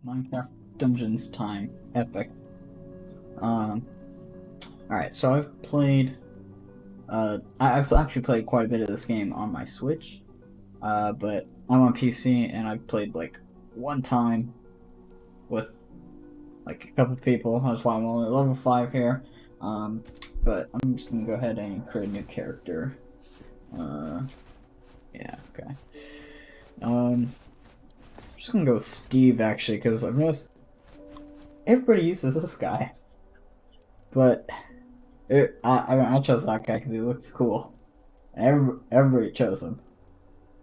Minecraft Dungeons time. Epic. Alright, so I've played, I've actually played quite a bit of this game on my Switch, but I'm on PC and I've played like one time with like a couple people. That's why I'm only level 5 here. But I'm just gonna go ahead and create a new character. Yeah, okay. I'm just gonna go with Steve actually, because I've noticed everybody uses this guy. But I chose that guy because he looks cool. Everybody chose him.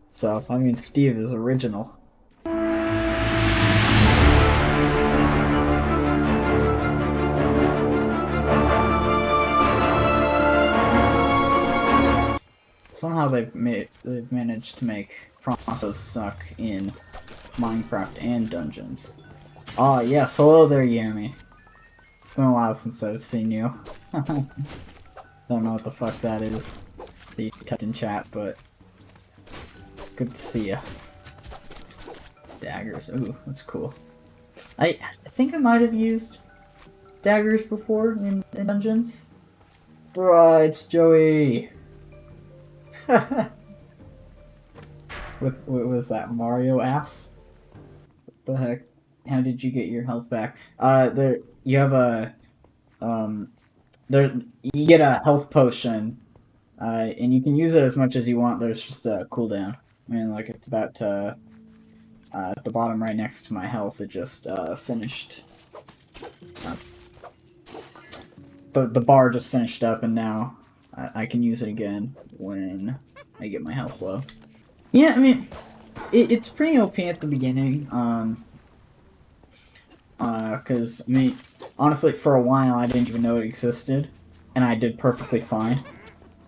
So, I mean, Steve is original. Somehow they've managed to make crossbows suck in Minecraft and Dungeons. Ah, yes, hello there, Yami. It's been a while since I've seen you. Don't know what the fuck that is that you typed in chat, but good to see ya. Daggers, ooh, that's cool. I think I might have used daggers before in Dungeons. Bruh, it's Joey! with that Mario ass? What the heck? How did you get your health back? There, you have a, there, you get a health potion, and you can use it as much as you want. There's just a cooldown. I mean, like, it's about to, at the bottom right next to my health, it just, finished. The bar just finished up, and now I can use it again when I get my health low. Yeah, I mean, it's pretty OP at the beginning, because, I mean, honestly, for a while I didn't even know it existed, and I did perfectly fine.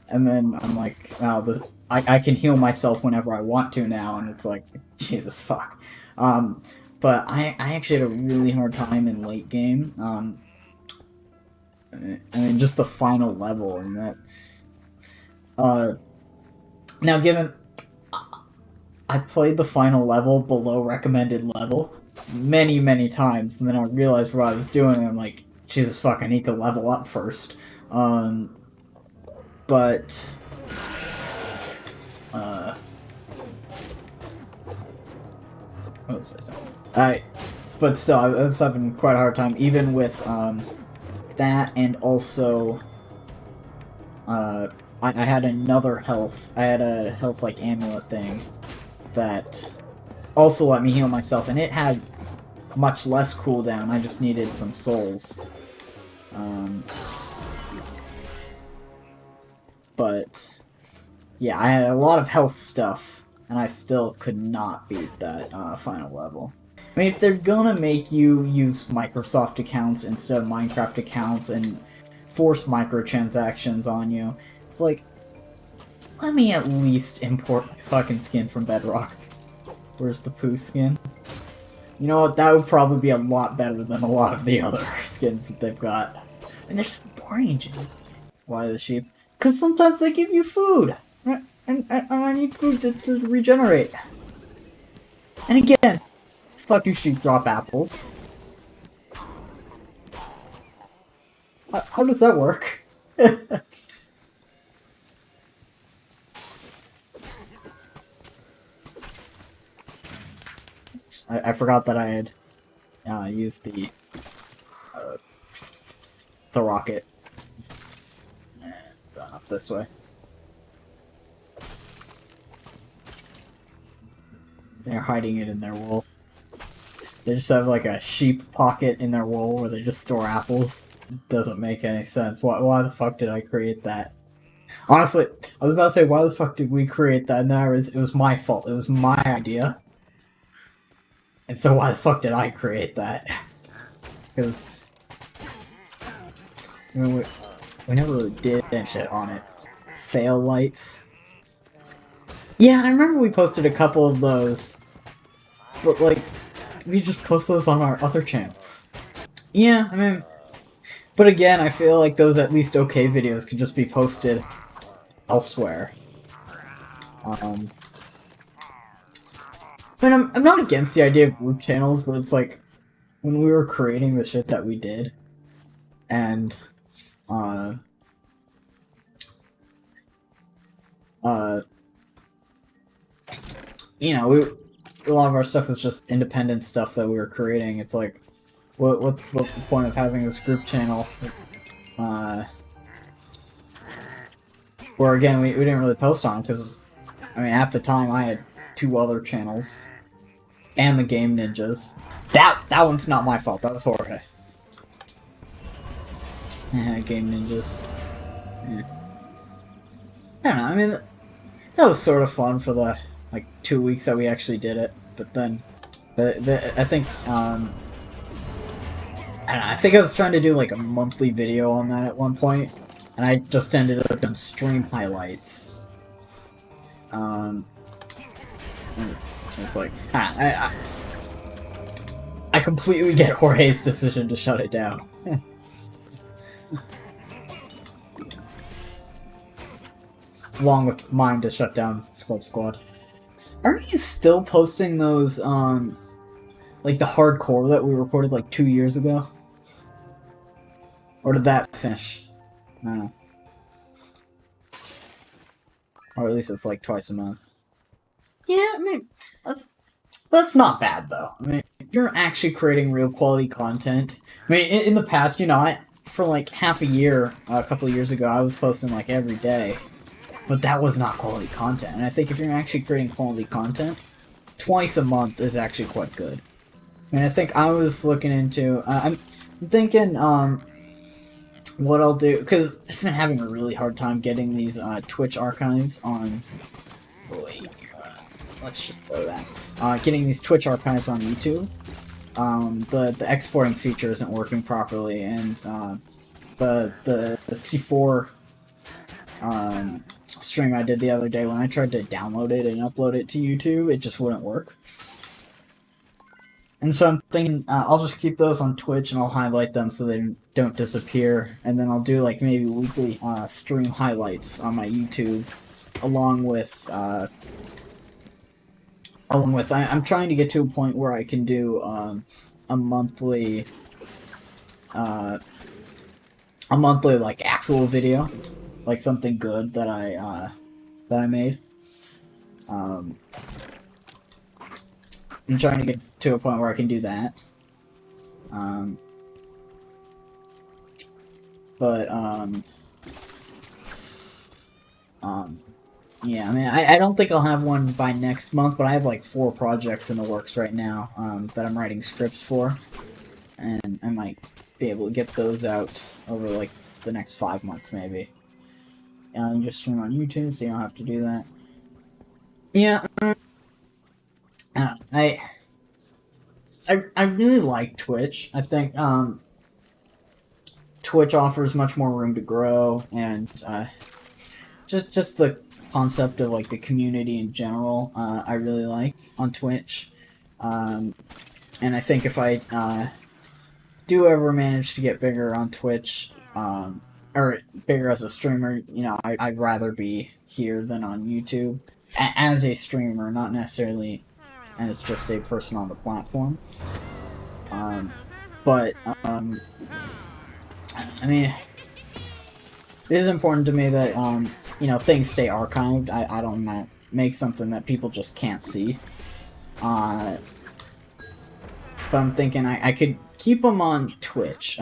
And then I'm like, wow, I can heal myself whenever I want to now, and it's like, Jesus fuck. But I actually had a really hard time in late game. I mean, just the final level, and that. Now, given I played the final level below recommended level many times, and then I realized what I was doing, and I'm like, Jesus fuck, I need to level up first. But what was I saying? But still, I was having quite a hard time, even with that, and also I had another health. I had a health like amulet thing that also let me heal myself, and it had much less cooldown. I just needed some souls. But yeah, I had a lot of health stuff, and I still could not beat that final level. I mean, if they're gonna make you use Microsoft accounts instead of Minecraft accounts and force microtransactions on you, it's like, let me at least import my fucking skin from Bedrock. Where's the poo skin? You know what, that would probably be a lot better than a lot of the other skins that they've got. And they're so boring, Jimmy. Why the sheep? Because sometimes they give you food! And I need food to regenerate. And again, fuck you, sheep drop apples. How does that work? I forgot that I had used the rocket. And gone up this way. They're hiding it in their wool. They just have like a sheep pocket in their wool where they just store apples. It doesn't make any sense. Why the fuck did I create that? Honestly, I was about to say, why the fuck did we create that? No, it was my fault. It was my idea. And so why the fuck did I create that? Because we never really did that shit on it. Fail lights. Yeah, I remember we posted a couple of those. But like, we just post those on our other channels. Yeah, I mean, but again, I feel like those at least okay videos could just be posted elsewhere. I mean, I'm not against the idea of group channels, but it's like, when we were creating the shit that we did, and uh, you know, a lot of our stuff was just independent stuff that we were creating. It's like, what's the point of having this group channel? Where again, we didn't really post on because, I mean, at the time I had 2 other channels, and the Game Ninjas. That one's not my fault. That was Jorge. Game Ninjas. Yeah. I don't know. I mean, that was sort of fun for the like 2 weeks that we actually did it, but then, I think I don't know, I think I was trying to do like a monthly video on that at one point, and I just ended up doing stream highlights. It's like I completely get Jorge's decision to shut it down. Along with mine to shut down Sculpt Squad. Aren't you still posting those, like the hardcore that we recorded like 2 years ago? Or did that finish? I don't know. Or at least it's like twice a month. Yeah, I mean, that's not bad though. I mean, if you're actually creating real quality content. I mean, in the past, you know, for like half a year, a couple of years ago, I was posting like every day. But that was not quality content. And I think if you're actually creating quality content, twice a month is actually quite good. I mean, I think I was looking into... I'm thinking what I'll do... Because I've been having a really hard time getting these Twitch archives on... Wait, let's just throw that. Getting these Twitch archives on YouTube. The exporting feature isn't working properly, and the C4... stream I did the other day, when I tried to download it and upload it to YouTube, it just wouldn't work. And so I'm thinking I'll just keep those on Twitch and I'll highlight them so they don't disappear, and then I'll do like maybe weekly stream highlights on my YouTube, along with I'm trying to get to a point where I can do a monthly like actual video. Like something good that I made. I'm trying to get to a point where I can do that. Yeah, I mean, I don't think I'll have one by next month, but I have like 4 projects in the works right now that I'm writing scripts for, and I might be able to get those out over like the next 5 months maybe. You just stream on YouTube, so you don't have to do that. Yeah, I really like Twitch. I think Twitch offers much more room to grow, and just the concept of like the community in general. I really like on Twitch, and I think if I do ever manage to get bigger on Twitch, or bigger as a streamer, you know, I'd rather be here than on YouTube. As a streamer, not necessarily as just a person on the platform. I mean, it is important to me that, you know, things stay archived. I don't want to make something that people just can't see. But I'm thinking I could keep them on Twitch.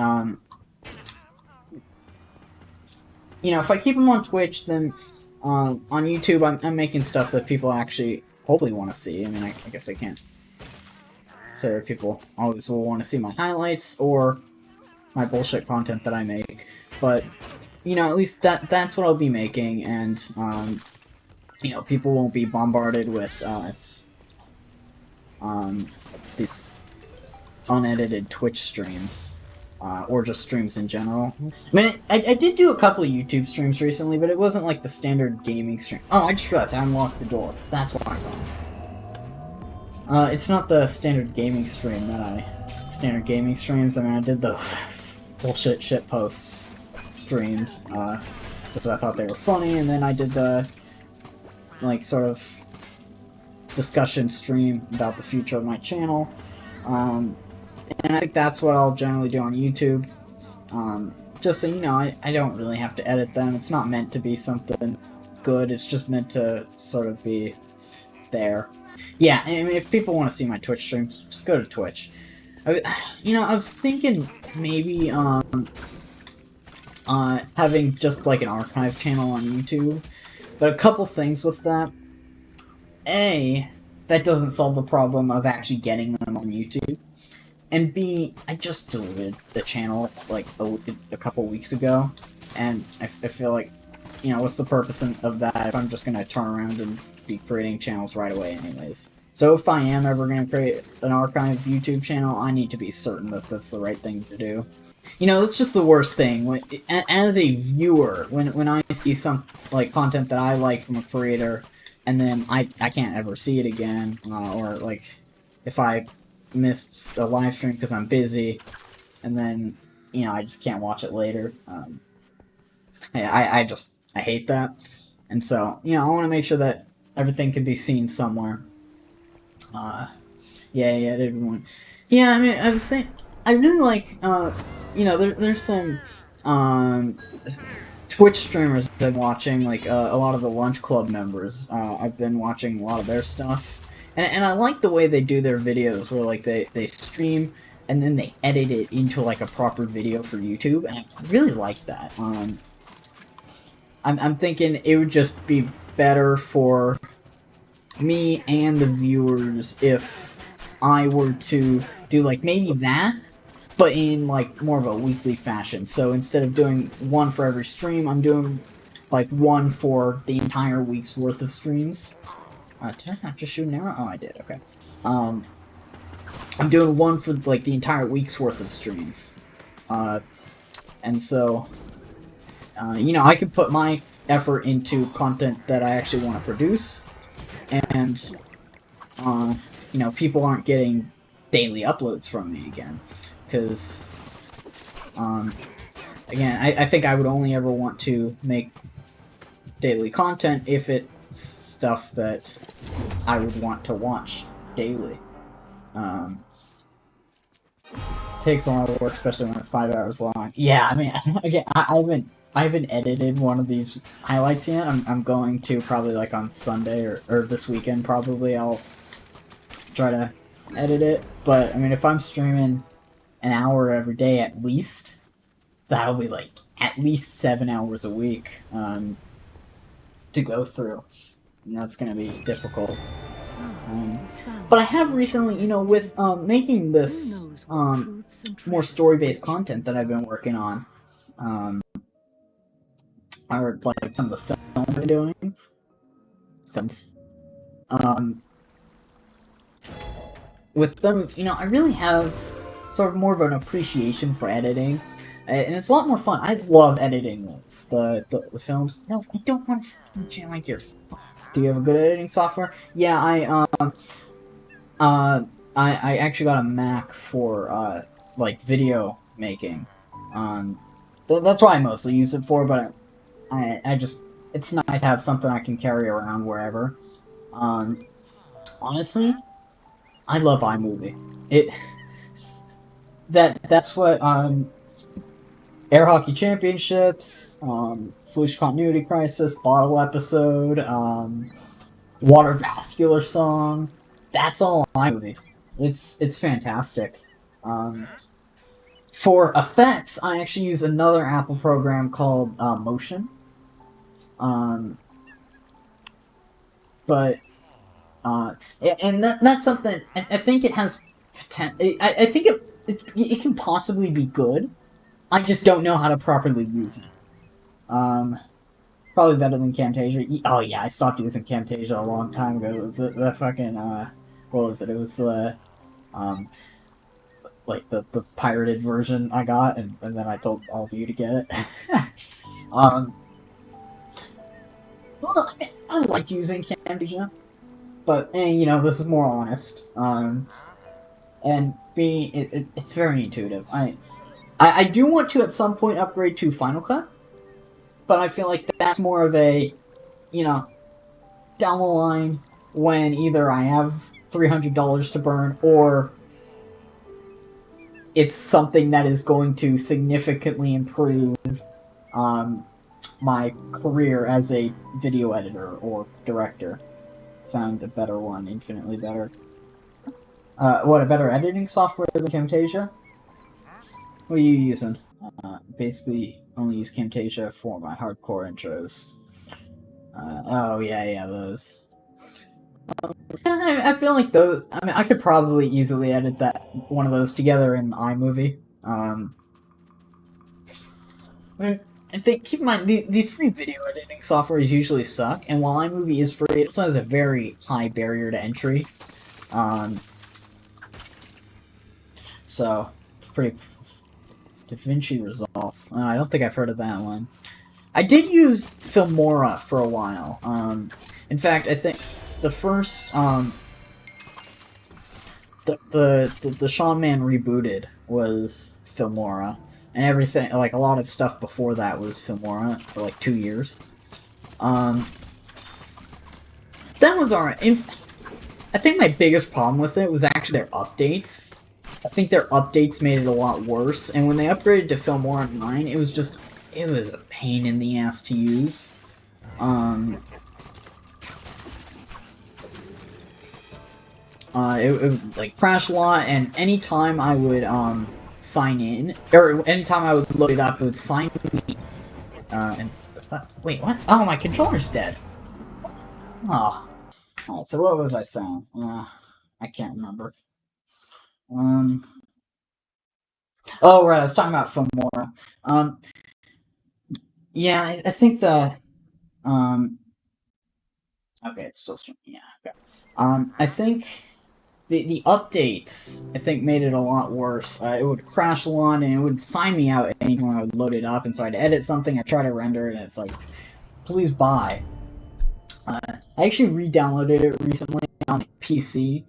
You know, if I keep them on Twitch, then on YouTube, I'm making stuff that people actually hopefully want to see. I mean, I guess I can't say that people always will want to see my highlights or my bullshit content that I make. But, you know, at least that's what I'll be making, and, you know, people won't be bombarded with these unedited Twitch streams. Or just streams in general. I mean, I did do a couple of YouTube streams recently, but it wasn't like the standard gaming stream. Oh, I just realized I unlocked the door. That's what I'm talking about. It's not the standard gaming stream that standard gaming streams, I mean, I did those bullshit shitposts streamed, just I thought they were funny, and then I did the, like, sort of discussion stream about the future of my channel, and and I think that's what I'll generally do on YouTube. Just so you know, I don't really have to edit them. It's not meant to be something good. It's just meant to sort of be there. Yeah, I mean, if people want to see my Twitch streams, just go to Twitch. I was thinking maybe having just like an archive channel on YouTube, but a couple things with that. A, that doesn't solve the problem of actually getting them on YouTube. And B, I just deleted the channel like a couple weeks ago, and I feel like, what's the purpose of that if I'm just gonna turn around and be creating channels right away anyways? So if I am ever gonna create an archive YouTube channel, I need to be certain that that's the right thing to do. That's just the worst thing. As a viewer, when I see some like content that I like from a creator, and then I can't ever see it again, or like if I missed a live stream because I'm busy, and then I just can't watch it later. I hate that, and so I want to make sure that everything can be seen somewhere. Yeah, everyone. Yeah, I mean, I was saying, I really like there's some Twitch streamers I've been watching, like a lot of the Lunch Club members. I've been watching a lot of their stuff. And I like the way they do their videos, where like they stream and then they edit it into like a proper video for YouTube, and I really like that. I'm thinking it would just be better for me and the viewers if I were to do like maybe that, but in like more of a weekly fashion. So instead of doing one for every stream, I'm doing like one for the entire week's worth of streams. Did I not just shoot an arrow? Oh, I did, okay. I'm doing one for, like, the entire week's worth of streams. And so, I could put my effort into content that I actually want to produce, and, people aren't getting daily uploads from me again. Because, again, I think I would only ever want to make daily content if it's stuff that I would want to watch daily. Takes a lot of work, especially when it's 5 hours long. Yeah, I mean, again, I haven't edited one of these highlights yet. I'm going to probably like on Sunday or this weekend probably. I'll try to edit it. But I mean, if I'm streaming an hour every day at least, that'll be like at least 7 hours a week to go through. And that's going to be difficult. But I have recently, with making this more story-based content that I've been working on, or like some of the films I'm doing, with those, I really have sort of more of an appreciation for editing, and it's a lot more fun. I love editing those, the films. No, I don't want to jam like your. Do you have a good editing software? Yeah, I actually got a Mac for like video making. That's what I mostly use it for, but I just, it's nice to have something I can carry around wherever. Honestly, I love iMovie. That's what Air Hockey Championships, Flush Continuity Crisis, Bottle Episode, Water Vascular Song. That's all iMovie. It's fantastic. For effects, I actually use another Apple program called Motion. And that's something I think it has potential. I think it can possibly be good. I just don't know how to properly use it. Probably better than Camtasia. Oh yeah, I stopped using Camtasia a long time ago. The fucking what was it? It was the like the pirated version I got, and then I told all of you to get it. Well, I like using Camtasia, but this is more honest. And B, it's very intuitive. I do want to at some point upgrade to Final Cut, but I feel like that's more of a, down the line when either I have $300 to burn or it's something that is going to significantly improve my career as a video editor or director. Found a better one, infinitely better. What, a better editing software than Camtasia? What are you using? Basically, only use Camtasia for my hardcore intros. Oh, yeah, those. I feel like those. I mean, I could probably easily edit one of those together in iMovie. I think, keep in mind, these free video editing softwares usually suck, and while iMovie is free, it also has a very high barrier to entry. So, it's pretty... DaVinci Resolve. I don't think I've heard of that one. I did use Filmora for a while. In fact, I think the first... the Sean Man Rebooted was Filmora. And everything, like, a lot of stuff before that was Filmora for, like, 2 years. That was alright. I think my biggest problem with it was actually their updates. I think their updates made it a lot worse, and when they upgraded to Filmora 9, it was a pain in the ass to use. It would, like, crash a lot, and anytime I would, sign in, or anytime I would load it up, it would sign me, wait, what? Oh, my controller's dead. Oh. Alright, so what was I saying? I can't remember. Oh, right, I was talking about Filmora. Yeah, I think okay, it's still streaming, yeah, okay. I think the updates, I think, made it a lot worse. It would crash a lot, and it would sign me out anytime I would load it up, and so I'd edit something, I'd try to render it, and it's like, please buy. I actually re-downloaded it recently on PC.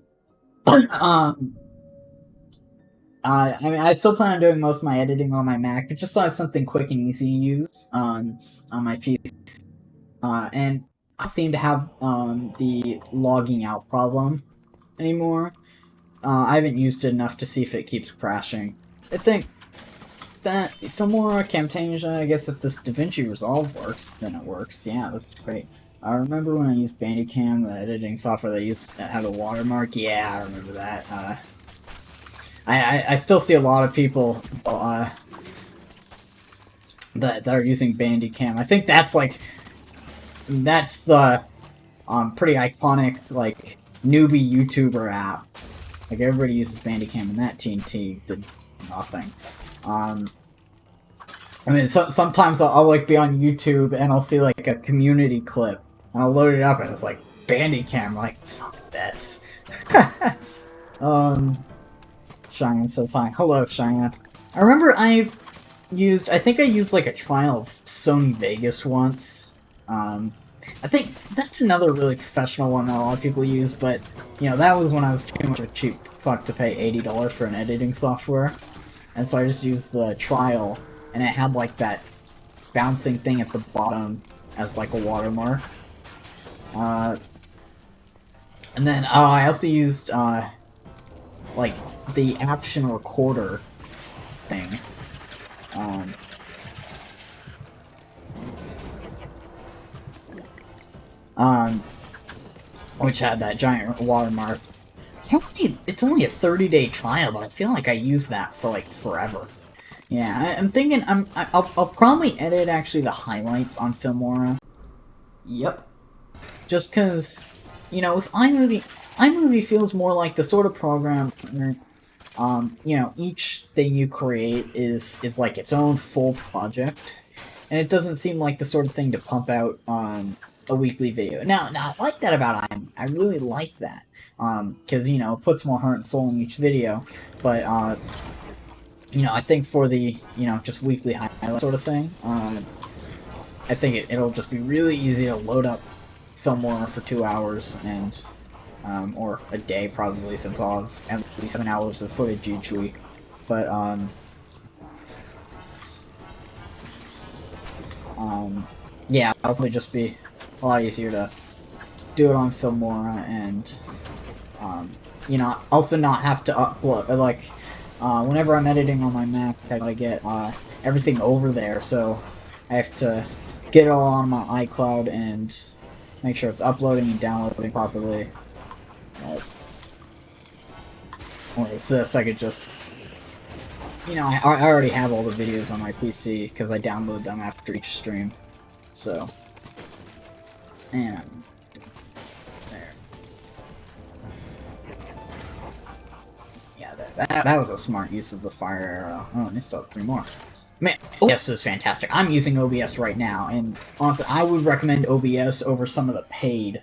I mean, I still plan on doing most of my editing on my Mac, but just so I have something quick and easy to use on my PC. And I seem to have the logging out problem anymore. I haven't used it enough to see if it keeps crashing. I think that Filmora, Camtasia, I guess if this DaVinci Resolve works, then it works. Yeah, that's great. I remember when I used Bandicam, the editing software that had a watermark. Yeah, I remember that. I still see a lot of people that are using Bandicam. I think that's the pretty iconic, like, newbie YouTuber app. Like, everybody uses Bandicam, and that TNT did nothing. I mean, sometimes I'll like be on YouTube and I'll see like a community clip and I'll load it up and it's like Bandicam. Like, fuck this. Cheyenne says hi. Hello, Cheyenne. I remember I think I used like a trial of Sony Vegas once. I think that's another really professional one that a lot of people use, but, you know, that was when I was too much of a cheap fuck to pay $80 for an editing software. And so I just used the trial, and it had, like, that bouncing thing at the bottom as, like, a watermark. And then, I also used, like, the action recorder thing. Which had that giant watermark. It's only a 30-day trial, but I feel like I used that for, like, forever. Yeah, I'm thinking I'll probably edit, actually, the highlights on Filmora. Yep. Just because, you know, with iMovie feels more like the sort of program where, you know, each thing you create is like its own full project. And it doesn't seem like the sort of thing to pump out a weekly video. Now I like that about iMovie. I really like that. Because, you know, it puts more heart and soul in each video. But, you know, I think for the, you know, just weekly highlight sort of thing, I think it'll just be really easy to load up Filmora for 2 hours and, or a day probably, since I'll have at least 7 hours of footage each week. But, yeah, it'll probably just be a lot easier to do it on Filmora and, you know, also not have to upload, like, whenever I'm editing on my Mac, I gotta get everything over there, so I have to get it all on my iCloud and make sure it's uploading and downloading properly. Whereas this, I could just, you know, I already have all the videos on my PC because I download them after each stream. So, and there. Yeah, that was a smart use of the fire arrow. Oh, and I still have 3 more. Man, OBS is fantastic. I'm using OBS right now, and honestly, I would recommend OBS over some of the paid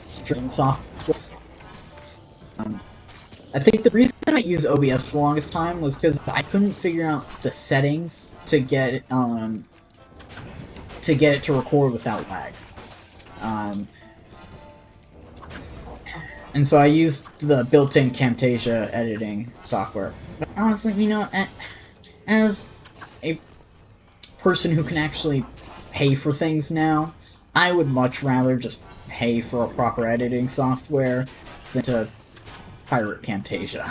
streaming software. I think the reason I used OBS for the longest time was because I couldn't figure out the settings to get it to record without lag. And so I used the built-in Camtasia editing software. But honestly, you know, as a person who can actually pay for things now, I would much rather just pay for a proper editing software than to pirate Camtasia.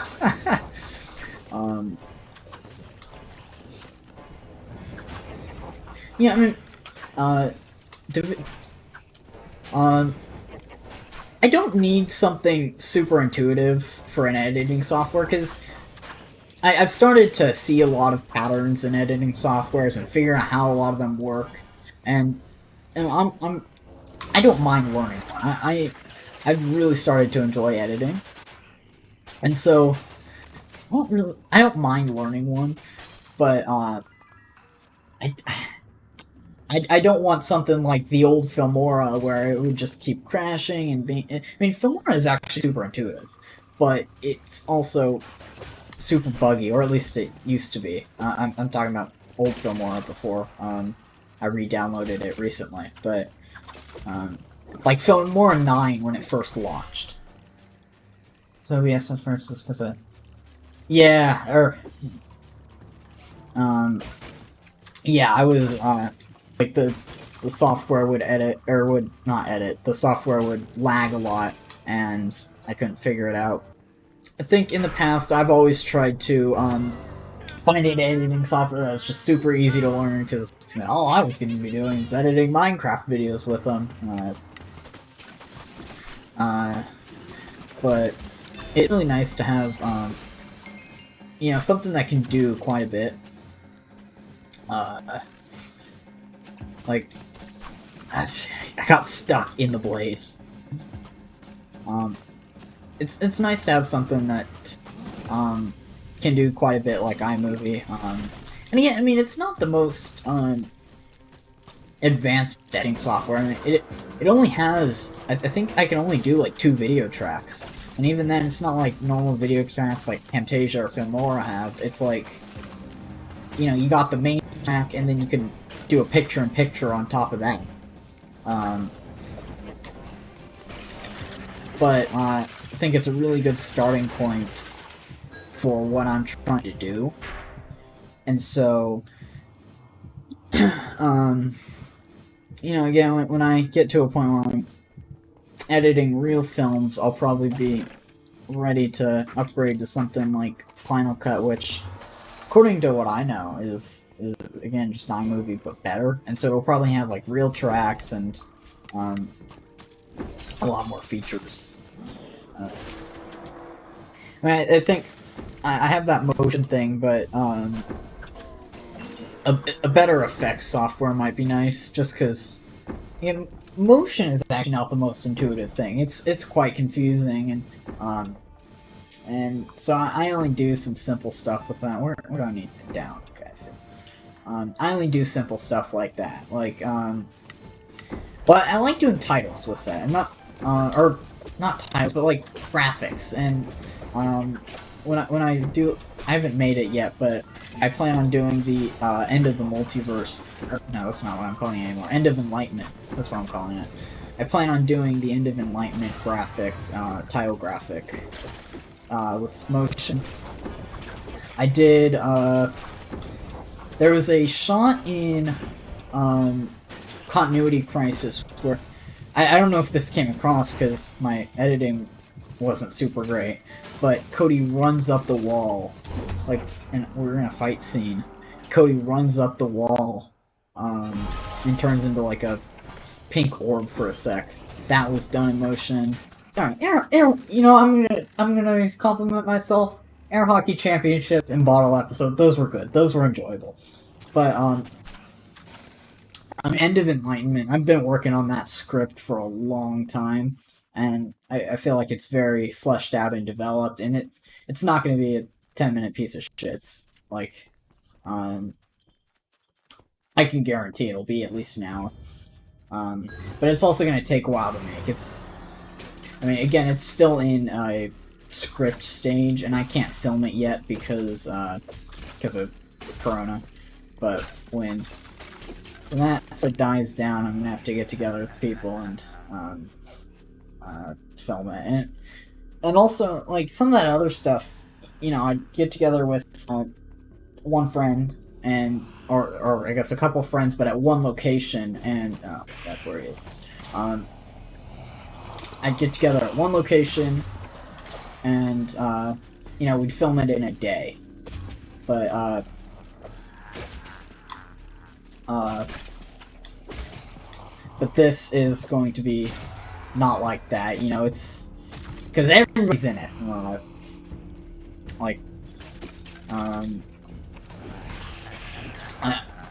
Yeah, I mean, I don't need something super intuitive for an editing software, because I've started to see a lot of patterns in editing softwares and figure out how a lot of them work, and I don't mind learning. I've really started to enjoy editing, and so I don't mind learning one, but I don't want something like the old Filmora where it would just keep crashing and being. I mean, Filmora is actually super intuitive, but it's also super buggy, or at least it used to be. I'm talking about old Filmora before I re-downloaded it recently, but like Filmora 9 when it first launched. So yes, at first is because yeah, or yeah, I was like the software would edit, or would not edit. The software would lag a lot, and I couldn't figure it out. I think in the past I've always tried to find an editing software that was just super easy to learn, because you know, all I was going to be doing is editing Minecraft videos with them. But it's really nice to have you know, something that can do quite a bit. Like, I got stuck in the blade. It's nice to have something that can do quite a bit, like iMovie. And again, I mean, it's not the most advanced editing software. I mean, it only has, I think I can only do like 2 video tracks, and even then, it's not like normal video tracks like Camtasia or Filmora have. It's like, you know, you got the main track, and then you can do a picture-in-picture on top of that. But I think it's a really good starting point for what I'm trying to do. And so, you know, again, when I get to a point where I'm editing real films, I'll probably be ready to upgrade to something like Final Cut, which, according to what I know, is again just iMovie but better, and so it'll probably have like real tracks and a lot more features. I mean, I think I have that motion thing, but a better effects software might be nice, just because, you know, motion is actually not the most intuitive thing. It's quite confusing, and so I only do some simple stuff with that. Where do I need to down? Okay, I see. I only do simple stuff like that. Like, but I like doing titles with that. I'm not, or not titles, but like graphics. And when I do, I haven't made it yet, but I plan on doing the End of the Multiverse. No, that's not what I'm calling it anymore. End of Enlightenment. That's what I'm calling it. I plan on doing the End of Enlightenment graphic, title graphic, with motion. I did, there was a shot in Continuity Crisis where I don't know if this came across because my editing wasn't super great, but Cody runs up the wall, like, and we're in a fight scene. Cody runs up the wall, and turns into like a pink orb for a sec. That was done in motion. Alright, you know, I'm gonna compliment myself. Air Hockey Championships and Bottle episode, those were good. Those were enjoyable. But, End of Enlightenment, I've been working on that script for a long time, and I feel like it's very fleshed out and developed, and it's not going to be a 10-minute piece of shit. It's like, I can guarantee it'll be at least an hour. But it's also going to take a while to make. I mean, again, it's still in a script stage, and I can't film it yet because of Corona. But when that sort of dies down, I'm gonna have to get together with people and film it. And also, like, some of that other stuff, you know, I'd get together with one friend and or I guess a couple friends, but at one location, and that's where he is. I'd get together at one location, and you know, we'd film it in a day. But but this is going to be not like that, you know, it's because everybody's in it.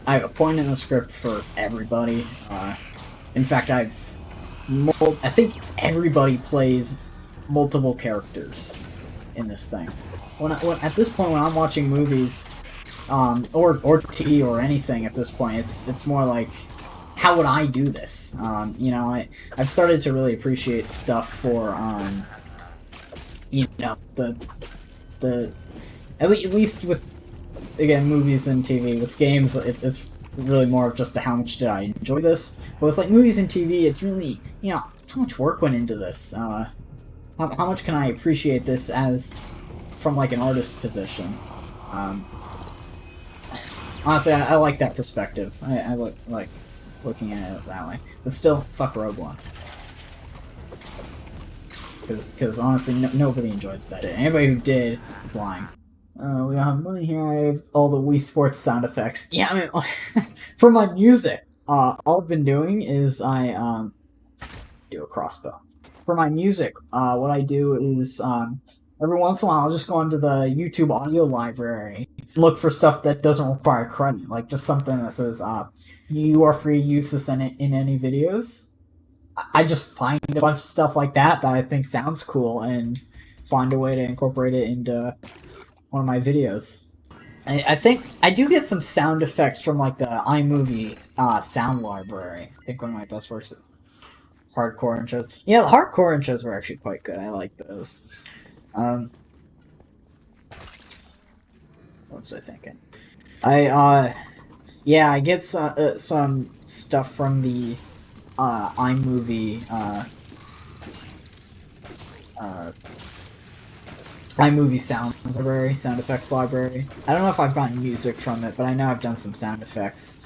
I have a point in the script for everybody. In fact, I think everybody plays multiple characters in this thing. At this point, when I'm watching movies, or TV or anything at this point, it's more like, how would I do this? You know, I've started to really appreciate stuff for, you know, at least with, again, movies and TV. With games, it's really more of just how much did I enjoy this. But with, like, movies and TV, it's really, you know, how much work went into this? How much can I appreciate this as from, like, an artist position? Honestly, I like that perspective. I like looking at it that way. But still, fuck Rogue One. Because honestly, nobody enjoyed that. Anybody who did is lying. We don't have money here. I have all the Wii Sports sound effects. Yeah, I mean, for my music, all I've been doing is I do a crossbow. For my music, what I do is every once in a while I'll just go into the YouTube audio library and look for stuff that doesn't require credit, like just something that says you are free to use this in any videos. I just find a bunch of stuff like that I think sounds cool and find a way to incorporate it into one of my videos. I think I do get some sound effects from like the iMovie sound library. I think one of my best works is hardcore intros. Yeah, the hardcore intros were actually quite good. I like those. What was I thinking? Yeah, I get some stuff from the iMovie iMovie sound effects library. I don't know if I've gotten music from it, but I know I've done some sound effects.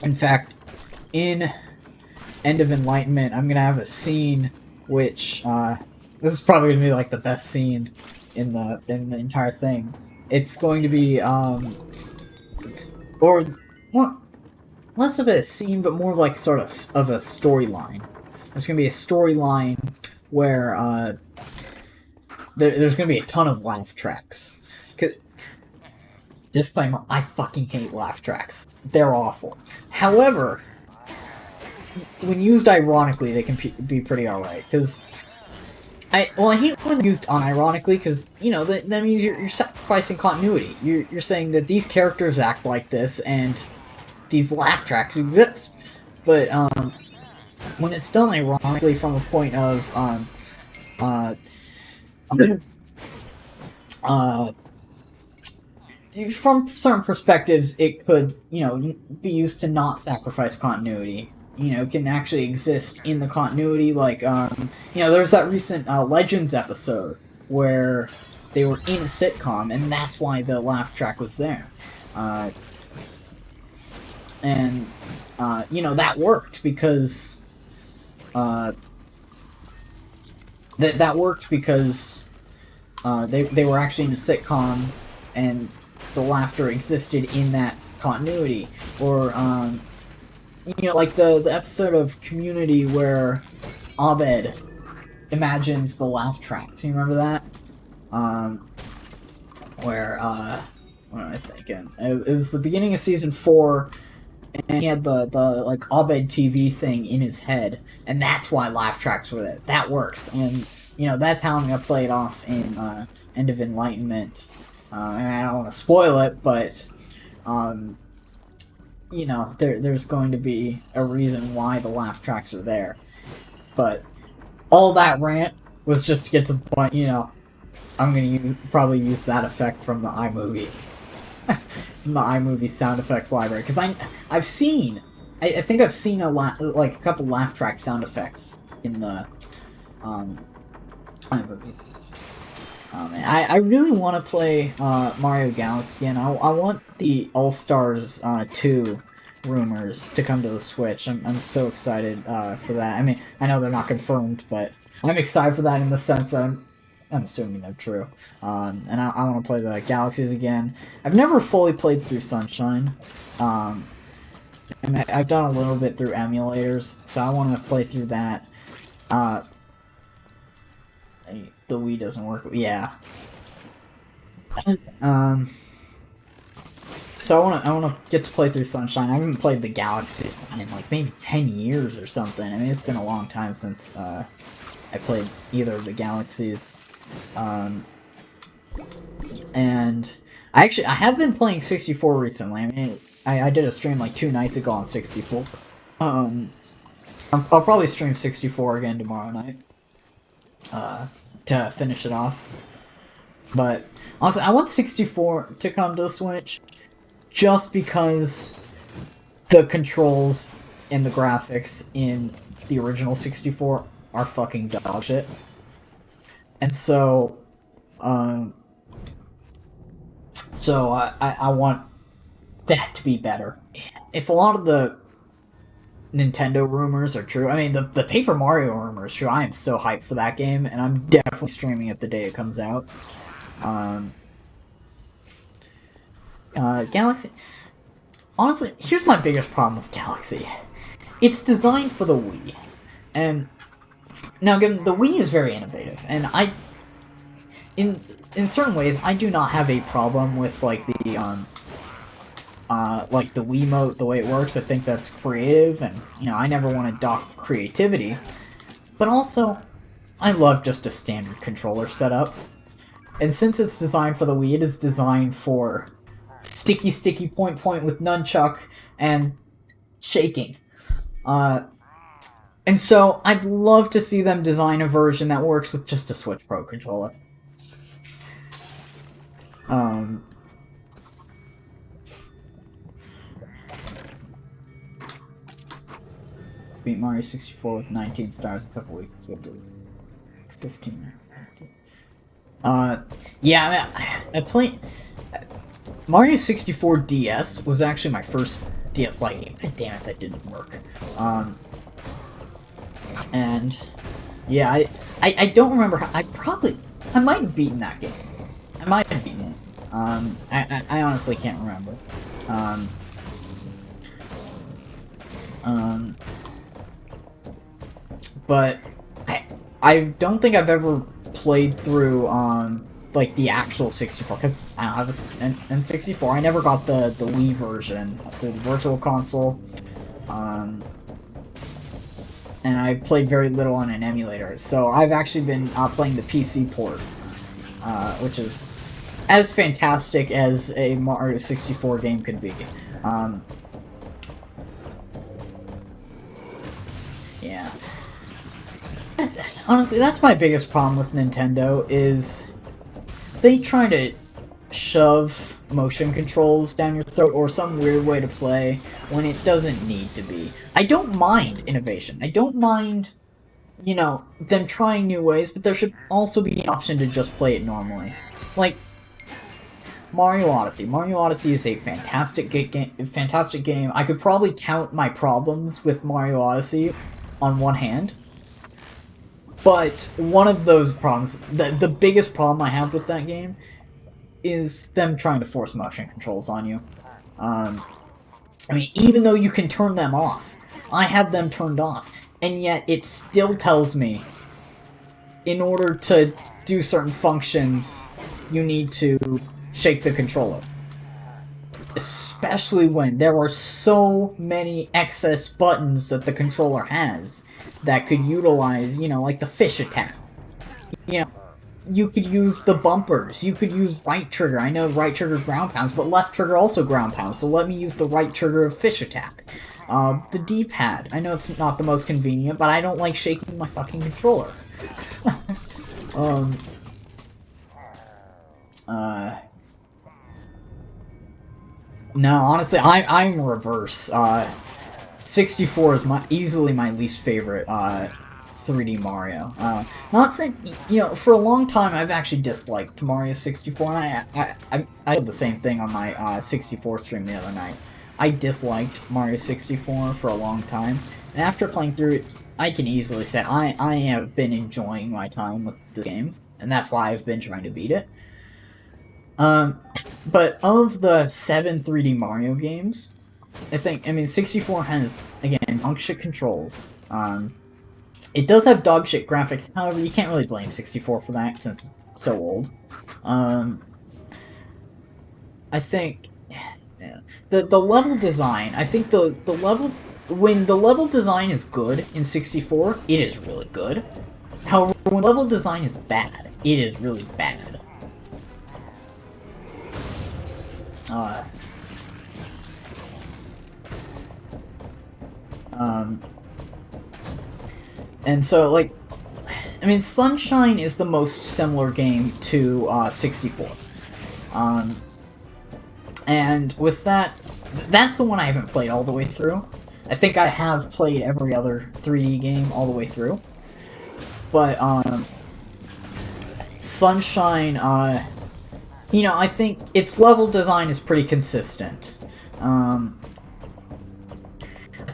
In fact, in End of Enlightenment, I'm gonna have a scene which this is probably gonna be like the best scene in the entire thing. It's going to be or what? Less of a scene, but more of like sort of a storyline. There's gonna be a storyline where there's gonna be a ton of laugh tracks. Disclaimer: I fucking hate laugh tracks. They're awful. However, when used ironically, they can be pretty alright. Because I hate when they're used unironically, because you know that means you're sacrificing continuity. You're saying that these characters act like this and these laugh tracks exist. But when it's done ironically from a point of from certain perspectives, it could, you know, be used to not sacrifice continuity. You know, can actually exist in the continuity. Like, you know, there was that recent Legends episode where they were in a sitcom, and that's why the laugh track was there. And you know, that worked because that worked because they were actually in a sitcom, and the laughter existed in that continuity. Or you know, like the episode of Community where Abed imagines the laugh tracks. You remember that? Where what am I thinking? It was the beginning of season 4, and he had the like Abed TV thing in his head, and that's why laugh tracks were there. That works, and you know that's how I'm gonna play it off in End of Enlightenment. And I don't want to spoil it, but you know there's going to be a reason why the laugh tracks are there. But all that rant was just to get to the point. You know, I'm gonna probably use that effect from the iMovie. From the iMovie sound effects library, because I've seen, I think I've seen like a couple laugh track sound effects in the iMovie. I really want to play Mario Galaxy again. I want the All Stars 2 rumors to come to the Switch. I'm so excited for that. I mean, I know they're not confirmed, but I'm excited for that in the sense that I'm assuming they're true. And I want to play the Galaxies again. I've never fully played through Sunshine. And I've done a little bit through emulators, so I want to play through that. The Wii doesn't work. Yeah. So I wanna get to play through Sunshine. I haven't played the Galaxies in like maybe 10 years or something. I mean, it's been a long time since I played either of the Galaxies. And I have been playing 64 recently. I mean, I did a stream like 2 nights ago on 64. I'll probably stream 64 again tomorrow night. To finish it off. But honestly, I want 64 to come to the Switch just because the controls and the graphics in the original 64 are fucking dog shit. And so I want that to be better. If a lot of the Nintendo rumors are true, I mean, the Paper Mario rumor is true, I am so hyped for that game, and I'm definitely streaming it the day it comes out. Galaxy... Honestly, here's my biggest problem with Galaxy. It's designed for the Wii. And now, again, the Wii is very innovative, and in certain ways, I do not have a problem with, like, the Wiimote, the way it works. I think that's creative, and, you know, I never want to dock creativity. But also, I love just a standard controller setup. And since it's designed for the Wii, it is designed for sticky point with nunchuck and shaking. And so, I'd love to see them design a version that works with just a Switch Pro controller. Beat Mario 64 with 19 stars a couple weeks ago. 15. Yeah, I played... Mario 64 DS was actually my first DS-like game. Damn it, that didn't work. And... yeah, I don't remember how... I might have beaten that game. I might have beaten it. I honestly can't remember. But I don't think I've ever played through like the actual 64, because I was in 64. I never got the Wii version through the Virtual Console, and I played very little on an emulator. So I've actually been playing the PC port, which is as fantastic as a Mario 64 game could be. Yeah. Honestly, that's my biggest problem with Nintendo, is they try to shove motion controls down your throat or some weird way to play when it doesn't need to be. I don't mind innovation. I don't mind, you know, them trying new ways, but there should also be an option to just play it normally. Like, Mario Odyssey. Mario Odyssey is a fantastic game. I could probably count my problems with Mario Odyssey on one hand. But one of those problems, the biggest problem I have with that game, is them trying to force motion controls on you. I mean, even though you can turn them off, I have them turned off, and yet it still tells me, in order to do certain functions, you need to shake the controller. Especially when there are so many excess buttons that the controller has that could utilize, you know, like the fish attack. You know, you could use the bumpers, you could use right trigger. I know right trigger ground pounds, but left trigger also ground pounds, so let me use the right trigger of fish attack. The D-pad, I know it's not the most convenient, but I don't like shaking my fucking controller. No, honestly, I'm reverse. 64 is easily my least favorite 3D Mario. Not saying, you know, for a long time I've actually disliked Mario 64, and I did the same thing on my 64 stream the other night. I disliked Mario 64 for a long time, and after playing through it, I can easily say I have been enjoying my time with this game, and that's why I've been trying to beat it. But of the 7 3D Mario games, I mean, 64 has, again, dog shit controls. It does have dog shit graphics, however, you can't really blame 64 for that, since it's so old. I think, yeah, the level design, I think when the level design is good in 64, it is really good. However, when level design is bad, it is really bad. And so, like, I mean, Sunshine is the most similar game to 64. And with that, that's the one I haven't played all the way through. I think I have played every other 3D game all the way through. But, Sunshine, you know, I think its level design is pretty consistent. I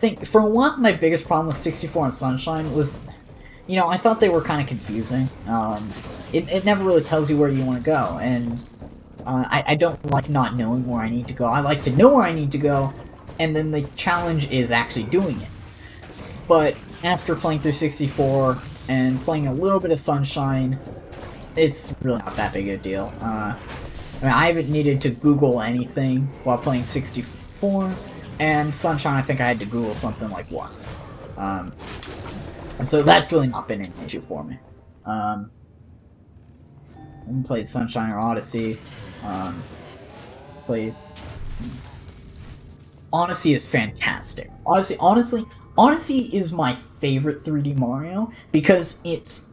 think, for one, my biggest problem with 64 and Sunshine was, you know, I thought they were kind of confusing. It never really tells you where you want to go, and I don't like not knowing where I need to go. I like to know where I need to go, and then the challenge is actually doing it. But after playing through 64 and playing a little bit of Sunshine, it's really not that big a deal. I mean, I haven't needed to Google anything while playing 64, and Sunshine, I think I had to Google something like once. And so that's really not been an issue for me. I haven't played Sunshine or Odyssey. Played... Odyssey is fantastic. Odyssey is my favorite 3D Mario, because it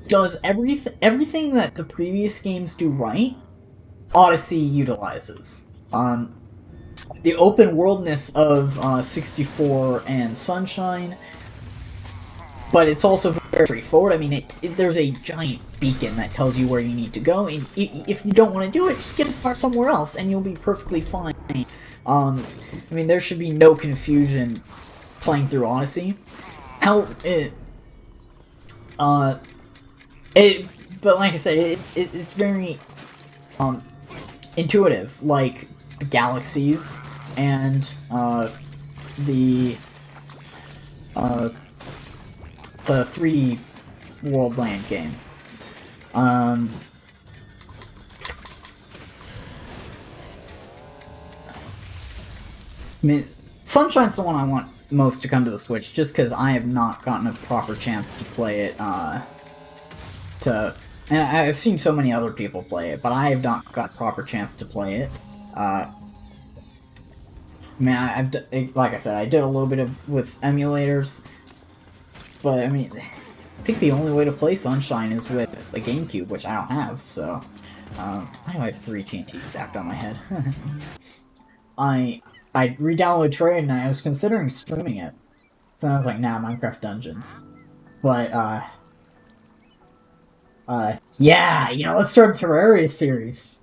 does everything that the previous games do right, Odyssey utilizes. The open worldness of 64 and Sunshine, but it's also very straightforward. I mean, there's a giant beacon that tells you where you need to go, and if you don't want to do it, just get to start somewhere else, and you'll be perfectly fine. I mean, there should be no confusion playing through Odyssey. But like I said, it's very intuitive, like the galaxies and the 3 World Land games. I mean, Sunshine's the one I want most to come to the Switch, just because I have not gotten a proper chance to play it, and I've seen so many other people play it, but I have not got a proper chance to play it. I mean, like I said, I did a little bit with emulators, but I mean, I think the only way to play Sunshine is with a GameCube, which I don't have, so, I know I have 3 TNT stacked on my head. I re-downloaded Trade, and I was considering streaming it, so I was like, nah, Minecraft Dungeons. But, yeah, let's start a Terraria series.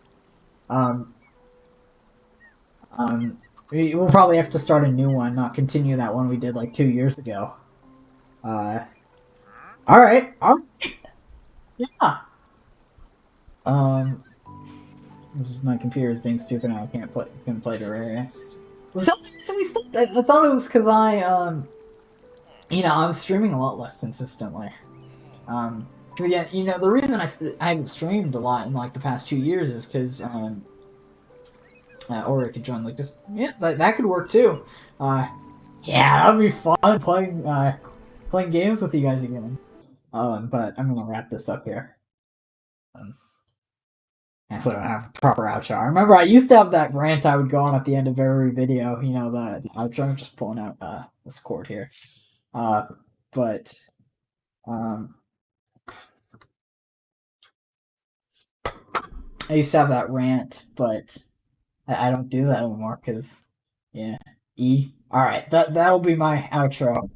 We'll probably have to start a new one, not continue that one we did like 2 years ago. All right. Yeah. Um, this is my computer is being stupid. Now I couldn't play Terraria. Was that the reason we stopped? I thought it was because I was streaming a lot less consistently. Because yeah, the reason I haven't streamed a lot in like the past 2 years is because or I could join like just yeah, that could work too. Yeah, that'd be fun playing games with you guys again. But I'm gonna wrap this up here. So I don't have a proper outro. I remember I used to have that rant I would go on at the end of every video. The outro. I'm just pulling out this cord here. But I used to have that rant, but I don't do that anymore because yeah, E. All right, that'll be my outro.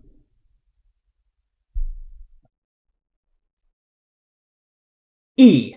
E.